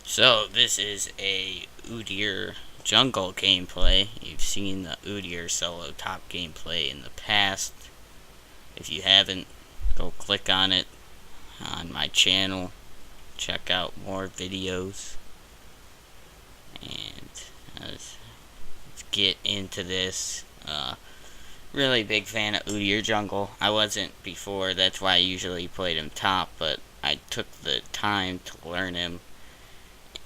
So this is a Udyr jungle gameplay. You've seen the Udyr solo top gameplay in the past. If you haven't, go click on it on my channel. Check out more videos. And let's get into this. Really big fan of Udyr jungle. I wasn't before, that's why I usually played him top, but I took the time to learn him.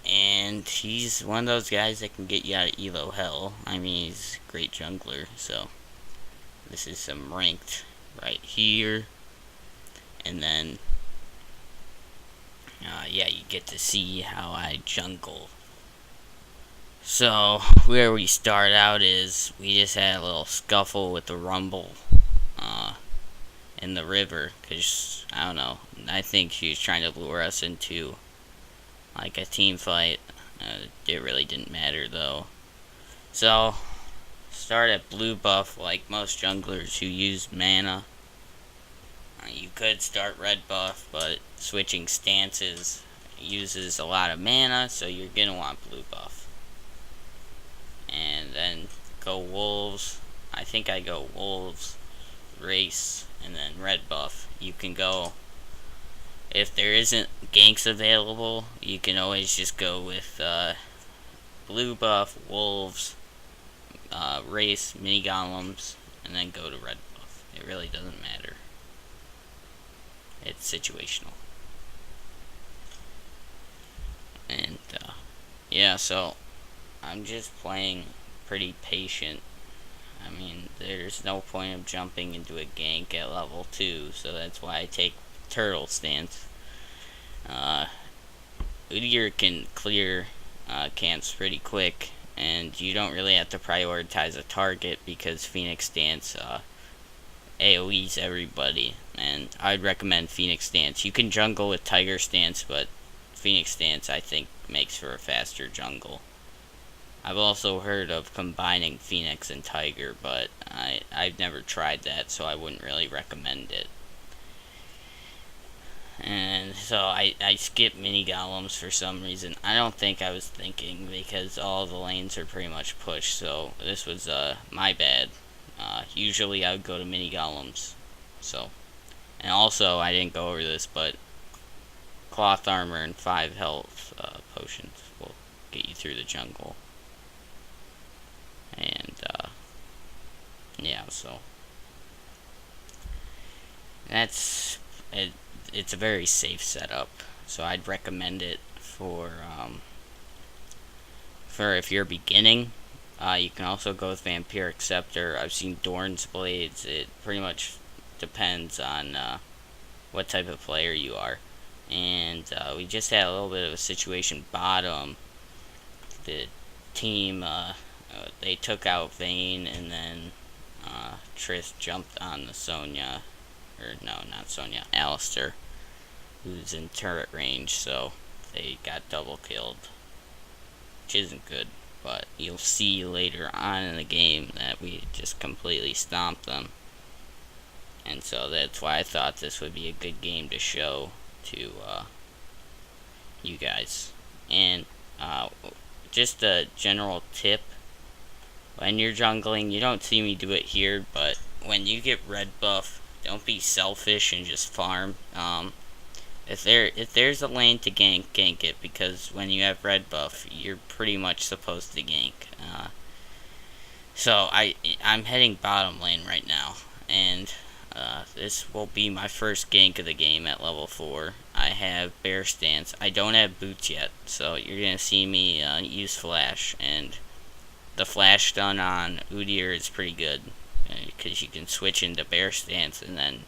And he's one of those guys that can get you out of elo hell. I mean, he's a great jungler. So this is some ranked right here. And then yeah, you get to see how I jungle. So where we start out is we just had a little scuffle with the rumble in the river, because I don't know, I think she was trying to lure us into like a team fight. It really didn't matter though. So start at blue buff like most junglers who use mana. You could start red buff, but switching stances uses a lot of mana, so you're gonna want blue buff. And then go wolves. I think I go wolves, race, and then red buff. You can go, if there isn't ganks available, you can always just go with blue buff, wolves, race, mini golems, and then go to red buff. It really doesn't matter. It's situational. And yeah, so I'm just playing pretty patient. I mean, there's no point of jumping into a gank at level 2, so that's why I take turtle stance. Udyr can clear camps pretty quick, and you don't really have to prioritize a target because Phoenix stance AoEs everybody, and I'd recommend Phoenix stance. You can jungle with Tiger stance, but Phoenix stance I think makes for a faster jungle. I've also heard of combining Phoenix and Tiger, but I've never tried that, so I wouldn't really recommend it. And so I skipped mini golems for some reason. I don't think I was thinking, because all the lanes are pretty much pushed, so this was my bad. Usually I would go to mini golems. So, and also I didn't go over this, but cloth armor and 5 health potions will get you through the jungle. And yeah, so that's it. It's a very safe setup, so I'd recommend it for if you're beginning. You can also go with Vampiric Scepter. I've seen Dorn's Blades. It pretty much depends on what type of player you are. And we just had a little bit of a situation bottom. The team they took out Vayne, and then Triss jumped on the Sonya, or no, not Sonya, Alistair, who's in turret range, so they got double killed, which isn't good, but you'll see later on in the game that we just completely stomped them. And so that's why I thought this would be a good game to show to you guys. And just a general tip, when you're jungling, you don't see me do it here, but when you get red buff, don't be selfish and just farm. If there's a lane to gank it, because when you have red buff, you're pretty much supposed to gank. So I'm heading bottom lane right now, and this will be my first gank of the game at level 4. I have bear stance. I don't have boots yet, so you're gonna see me use flash, and the flash stun on Udyr is pretty good, because you can switch into bear stance and then,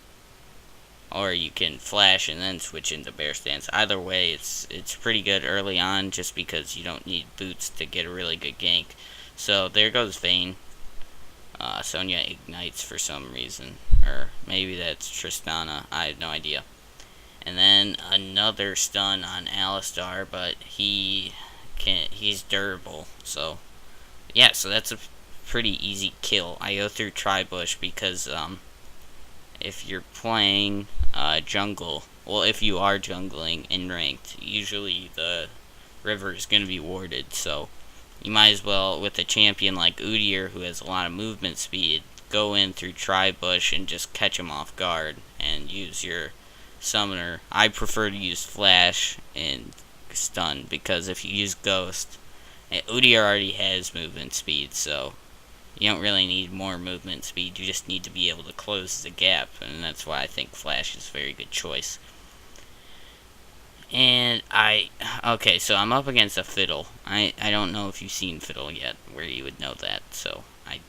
or you can flash and then switch into bear stance. Either way, it's pretty good early on, just because you don't need boots to get a really good gank. So there goes Vayne. Sonya ignites for some reason, or maybe that's Tristana. I have no idea. And then another stun on Alistair, but he's durable. So yeah, so that's a pretty easy kill. I go through Tribush because if you're playing jungle, well, if you are jungling in ranked, usually the river is going to be warded. So you might as well, with a champion like Udyr, who has a lot of movement speed, go in through tri-bush and just catch him off guard and use your summoner. I prefer to use flash and stun, because if you use ghost, Udyr already has movement speed, so you don't really need more movement speed. You just need to be able to close the gap, and that's why I think flash is a very good choice. And okay, so I'm up against a Fiddle. I don't know if you've seen Fiddle yet, where you would know that, so I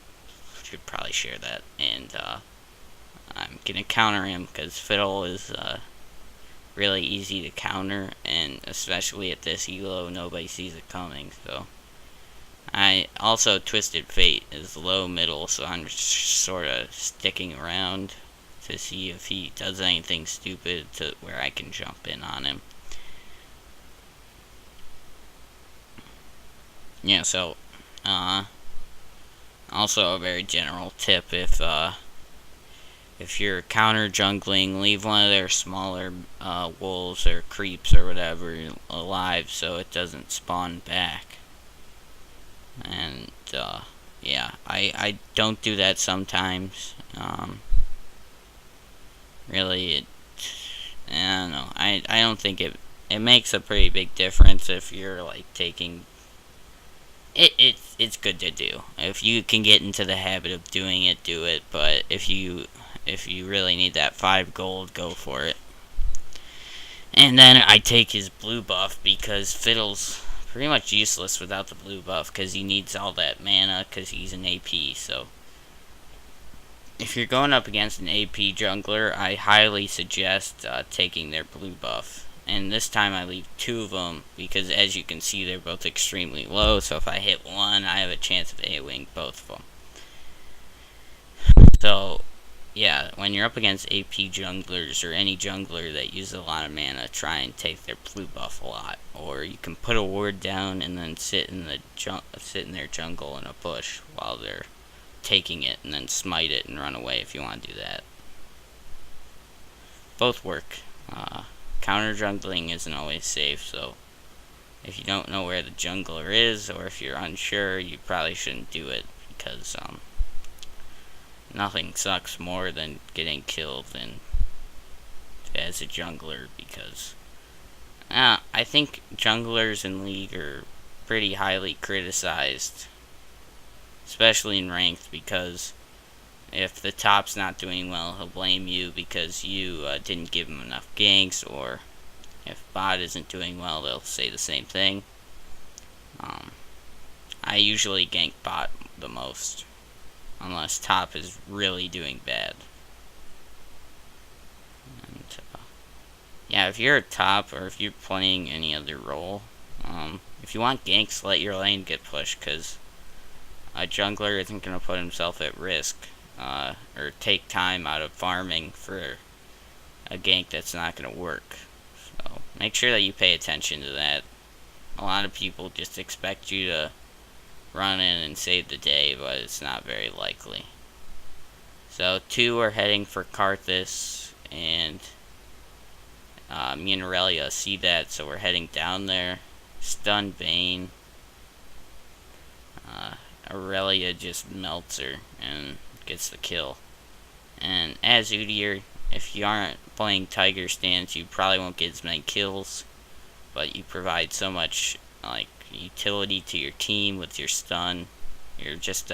should probably share that. And I'm gonna counter him, because Fiddle is really easy to counter, and especially at this elo, nobody sees it coming, so. I also, Twisted Fate is low middle, so I'm sort of sticking around to see if he does anything stupid to where I can jump in on him. Yeah, so, also a very general tip, if you're counter jungling, leave one of their smaller wolves or creeps or whatever alive so it doesn't spawn back. And yeah, I don't do that sometimes. Really, I don't know. I don't think it makes a pretty big difference if you're like taking. It's good to do. If you can get into the habit of doing it, do it. But if you really need that 5 gold, go for it. And then I take his blue buff, because Fiddle's pretty much useless without the blue buff, because he needs all that mana because he's an AP. So if you're going up against an AP jungler, I highly suggest taking their blue buff. And this time I leave 2 of them, because as you can see, they're both extremely low, so if I hit one, I have a chance of AoEing both of them. So yeah, when you're up against AP junglers, or any jungler that uses a lot of mana, try and take their blue buff a lot. Or you can put a ward down and then sit in their jungle in a bush while they're taking it, and then smite it and run away if you want to do that. Both work. Counter jungling isn't always safe, so if you don't know where the jungler is, or if you're unsure, you probably shouldn't do it, because nothing sucks more than getting killed as a jungler, because I think junglers in League are pretty highly criticized, especially in ranked, because if the top's not doing well, he'll blame you because you didn't give him enough ganks, or if bot isn't doing well, they'll say the same thing. I usually gank bot the most, unless top is really doing bad. And yeah, if you're a top, or if you're playing any other role, if you want ganks, let your lane get pushed, because a jungler isn't going to put himself at risk, or take time out of farming for a gank that's not going to work. So make sure that you pay attention to that. A lot of people just expect you to run in and save the day, but it's not very likely. So 2 are heading for Karthus, and me and Aurelia see that, so we're heading down there. Stun Bane. Aurelia just melts her and gets the kill. And as Udyr, if you aren't playing Tiger stance, you probably won't get as many kills, but you provide so much like utility to your team with your stun. You're just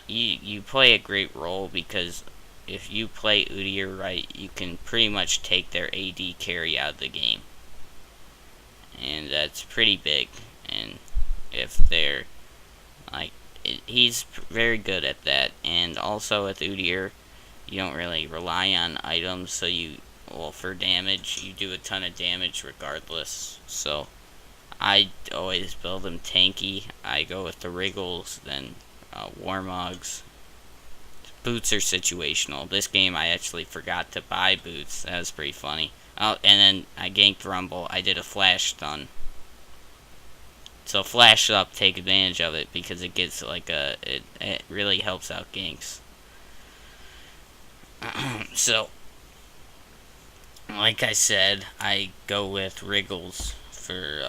you play a great role, because if you play Udyr right, you can pretty much take their AD carry out of the game, and that's pretty big. And if they're like, he's very good at that. And also with Udyr, you don't really rely on items, so for damage, you do a ton of damage regardless. So I always build them tanky. I go with the Wriggles, then Warmogs. Boots are situational. This game I actually forgot to buy boots. That was pretty funny. Oh, and then I ganked Rumble. I did a flash stun. So flash up, take advantage of it, because it gets like it really helps out ganks. So, like I said, I go with Wriggles for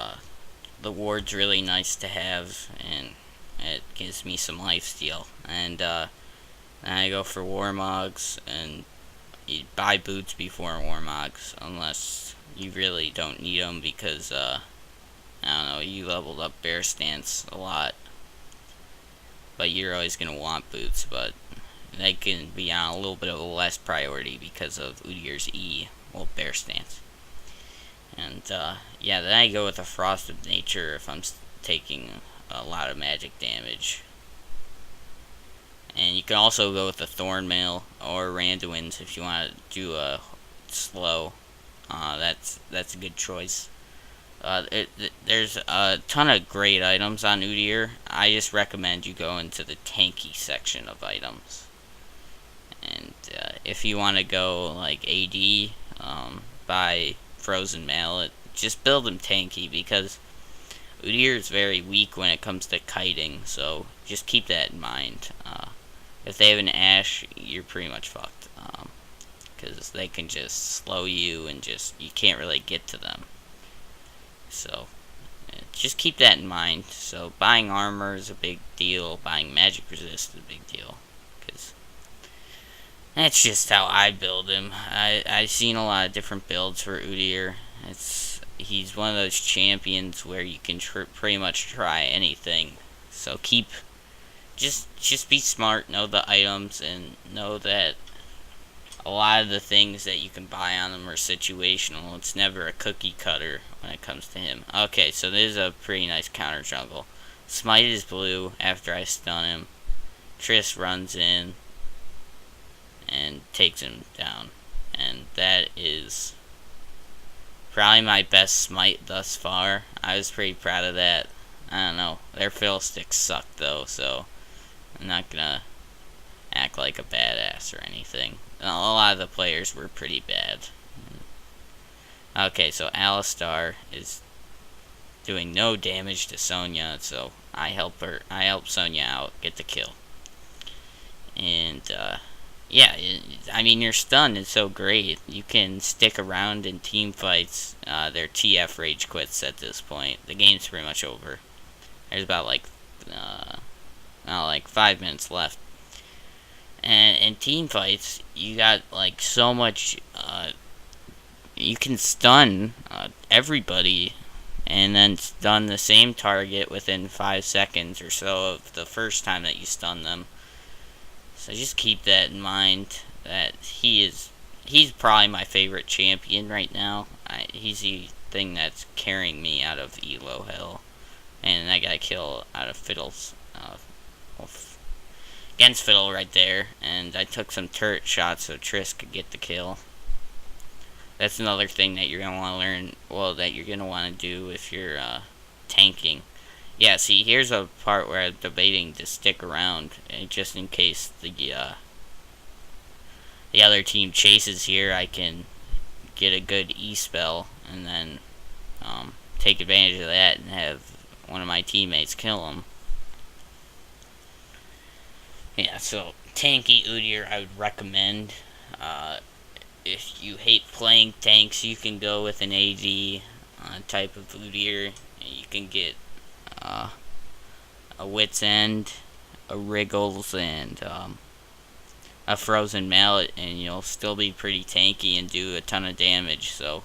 the ward's really nice to have, and it gives me some lifesteal. And then I go for Warmogs, and you buy boots before Warmogs, unless you really don't need them because, I don't know, you leveled up Bear Stance a lot. But you're always going to want boots, but they can be on a little bit of a less priority because of Udyr's E, well, Bear Stance. And, yeah, then I go with a Frost of Nature if I'm taking a lot of magic damage. And you can also go with a Thornmail or Randuin's if you want to do a slow. That's a good choice. There's a ton of great items on Udyr. I just recommend you go into the tanky section of items. And if you want to go like AD, buy Frozen Mallet. Just build them tanky because Udyr is very weak when it comes to kiting. So just keep that in mind. If they have an Ash, you're pretty much fucked. Because they can just slow you and you can't really get to them. So, just keep that in mind. So, buying armor is a big deal. Buying magic resist is a big deal. Because that's just how I build him. I've seen a lot of different builds for Udyr. He's one of those champions where you can pretty much try anything. So, just be smart, know the items, and know that a lot of the things that you can buy on them are situational. It's never a cookie cutter when it comes to him. Okay, so this is a pretty nice counter jungle. Smite is blue after I stun him. Triss runs in and takes him down. And that is probably my best smite thus far. I was pretty proud of that. I don't know. Their fiddlesticks suck though, so I'm not gonna act like a badass or anything. A lot of the players were pretty bad. Okay, so Alistar is doing no damage to Sonya, so I help Sonya out, get the kill. And, yeah, I mean, your stun is so great. You can stick around in team fights. Their TF rage quits at this point. The game's pretty much over. There's about, like 5 minutes left. And in team fights, you got like so much. You can stun everybody, and then stun the same target within 5 seconds or so of the first time that you stun them. So just keep that in mind. That he's probably my favorite champion right now. He's the thing that's carrying me out of Elo hell, and I got a kill out of Fiddles. Against Fiddle right there, and I took some turret shots so Triss could get the kill. That's another thing that you're going to want to learn, well, that you're going to want to do if you're tanking. Yeah, see, here's a part where I'm debating to stick around, just in case the other team chases here, I can get a good E-spell, and then take advantage of that and have one of my teammates kill him. Yeah, so tanky Udyr I would recommend. If you hate playing tanks, you can go with an AD type of Udyr. You can get a Wit's End, a Wriggles, and a Frozen Mallet, and you'll still be pretty tanky and do a ton of damage. So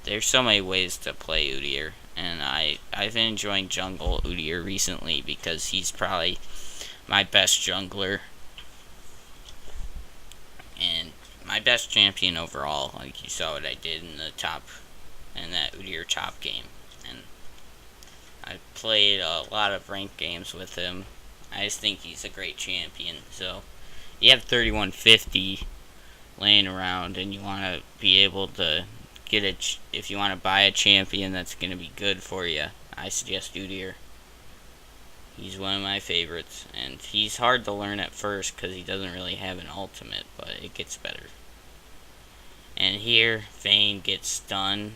there's so many ways to play Udyr, and I've been enjoying jungle Udyr recently because he's probably my best jungler and my best champion overall. Like you saw what I did in that Udyr top game, and I played a lot of ranked games with him. I just think he's a great champion. So you have 3150 laying around, and you want to be able to get if you want to buy a champion that's going to be good for you, I suggest Udyr. He's one of my favorites, and he's hard to learn at first because he doesn't really have an ultimate, but it gets better. And here, Vayne gets stunned,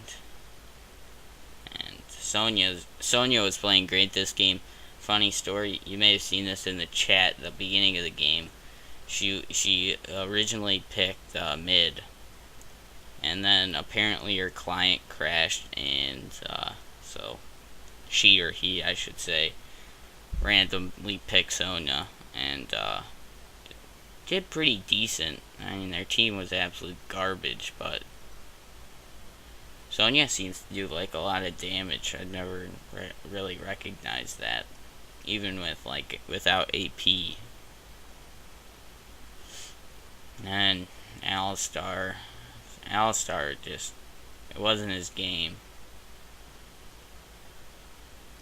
and Sonya was playing great this game. Funny story, you may have seen this in the chat at the beginning of the game. She originally picked mid, and and then apparently her client crashed, and so she, or he I should say, randomly picked Sonya, and did pretty decent. I mean, their team was absolute garbage, but Sonya seems to do like a lot of damage. I'd never really recognized that, even with like without AP. And Alistar just, it wasn't his game.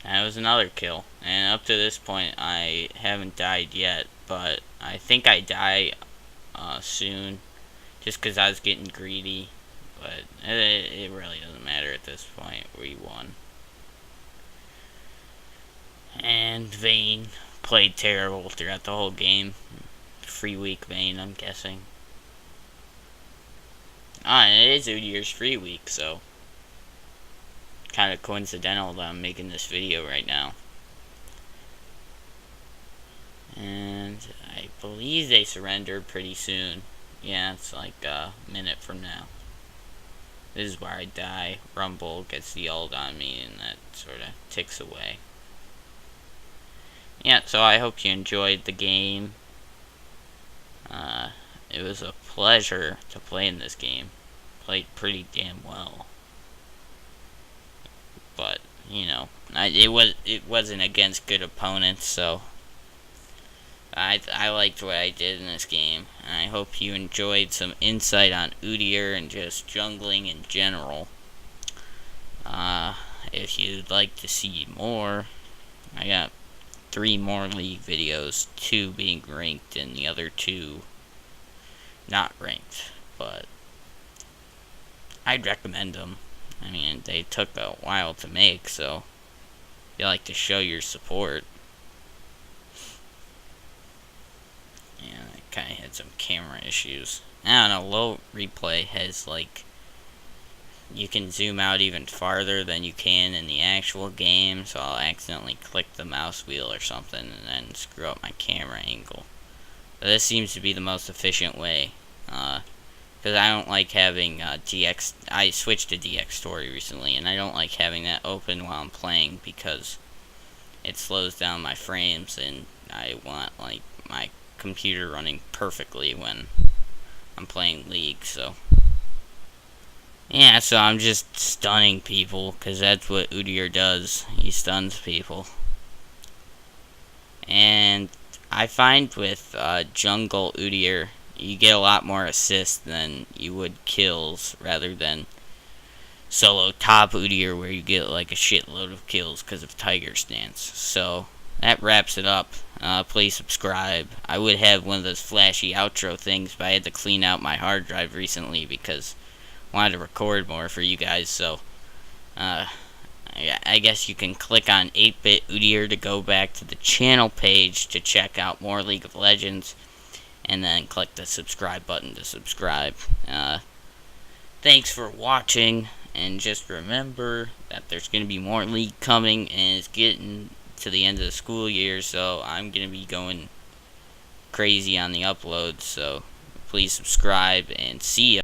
And it was another kill. And up to this point, I haven't died yet, but I think I die soon, just because I was getting greedy. But it really doesn't matter at this point. We won. And Vayne played terrible throughout the whole game. Free week Vayne, I'm guessing. And it is Udyr's free week, so kind of coincidental that I'm making this video right now. And I believe they surrendered pretty soon. Yeah, it's like a minute from now. This is where I die. Rumble gets the ult on me, and that sort of ticks away. Yeah, so I hope you enjoyed the game. It was a pleasure to play in this game. Played pretty damn well. But, you know, it wasn't against good opponents, so I liked what I did in this game. And I hope you enjoyed some insight on Udyr and just jungling in general. If you'd like to see more, I got 3 more League videos, 2 being ranked and the other 2 not ranked, but I'd recommend them. I mean, they took a while to make, so you like to show your support. Yeah, I kind of had some camera issues. I don't know, low replay has like, you can zoom out even farther than you can in the actual game, so I'll accidentally click the mouse wheel or something and then screw up my camera angle. But this seems to be the most efficient way, because I don't like having DX. I switched to DX Story recently, and I don't like having that open while I'm playing because it slows down my frames, and I want like my computer running perfectly when I'm playing League. So yeah, so I'm just stunning people, because that's what Udyr does. He stuns people. And I find with jungle Udyr, you get a lot more assists than you would kills, rather than solo top Udyr, where you get like a shitload of kills because of Tiger Stance. So that wraps it up. Please subscribe. I would have one of those flashy outro things, but I had to clean out my hard drive recently because I wanted to record more for you guys. So I guess you can click on 8-Bit Udyr to go back to the channel page to check out more League of Legends, and then click the subscribe button to subscribe. Thanks for watching, and just remember that there's going to be more League coming, and it's getting to the end of the school year, so I'm going to be going crazy on the uploads, so please subscribe, and see ya.